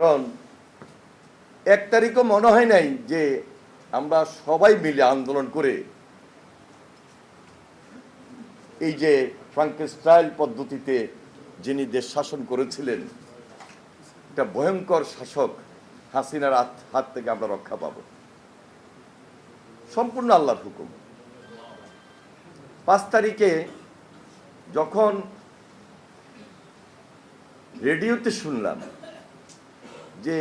কারণ 1 তারিখও মনে হয় নাই যে আমরা সবাই মিলে আন্দোলন করে এই যে ফ্রাঙ্কেনস্টাইন পদ্ধতিতে যিনি দেশ শাসন করেছিলেন, এটা ভয়ঙ্কর শাসক হাসিনার হাত থেকে আমরা রক্ষা পাব। সম্পূর্ণ আল্লাহর হুকুম। 5 তারিখে যখন রেডিওতে শুনলাম যে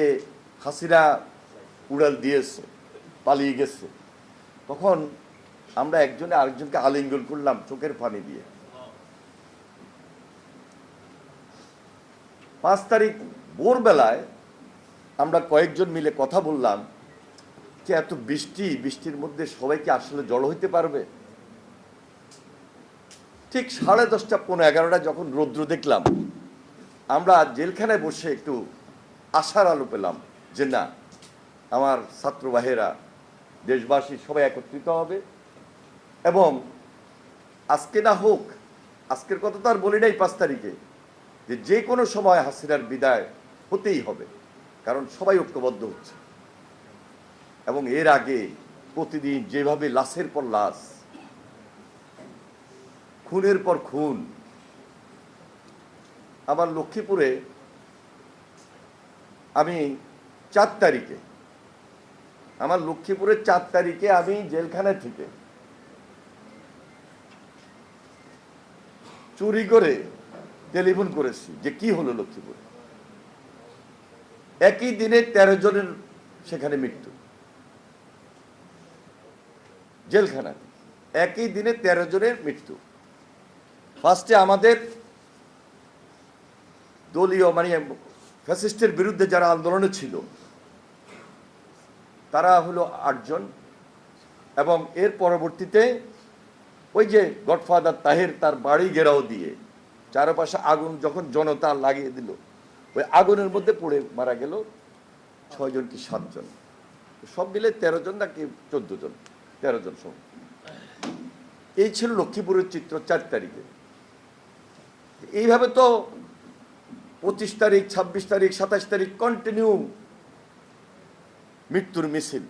হাসিনা উড়াল দিয়েছে, পালিয়ে গেছে, তখন আমরা একজনে আরেকজনকে আলিঙ্গন করলাম চোখের পানি দিয়ে। 5 তারিখ ভোরবেলায় আমরা কয়েকজন মিলে কথা বললাম যে এত বৃষ্টির মধ্যে সবাই কি আসলে জড়ো হইতে পারবে? ঠিক 10:30 পৌনে 11টা যখন রৌদ্র দেখলাম, আমরা জেলখানায় বসে একটু আশার আলো পেলাম যে না, আমার ছাত্র ভাইয়েরা, দেশবাসী সবাই একত্রিত হবে এবং আজকে না হোক, আজকের কথা তো আর বলি নাই 5 তারিখে, যে কোনো সময় হাসিনার বিদায় হতেই হবে, কারণ সবাই ঐক্যবদ্ধ হচ্ছে। এবং এর আগে প্রতিদিন যেভাবে লাশের পর লাশ, খুনের পর খুন, আমার লক্ষ্মীপুরে আমি 4 তারিখে, আমার লক্ষ্মীপুরের 4 তারিখে আমি জেলখানা থেকে চুরি করে টেলিফোন করেছি যে কি হলো লক্ষ্মীপুরে। একই দিনে 13 জনের সেখানে মৃত্যু, জেলখানা একই দিনে 13 জনের মৃত্যু। ফার্স্টে আমাদের দলীয় মানে ফ্যাসিস্টের বিরুদ্ধে যারা আন্দোলনে ছিল তারা হলো 8 জন, এবং এর পরবর্তীতে ওই যে গডফাদার তাহের তার বাড়ি ঘেরাও দিয়ে চারপাশে আগুন যখন জনতা লাগিয়ে দিল, ওই আগুনের মধ্যে পড়ে মারা গেল 6 জন কি 7 জন, সব মিলে 13 জন নাকি 14 জন, 13 জন সব। এই ছিল লক্ষ্মীপুরের চিত্র 4 তারিখে। এইভাবে তো 25 তারিখ, 26 তারিখ, 27 তারিখ কন্টিনিউ মৃত্যুর মিছিল।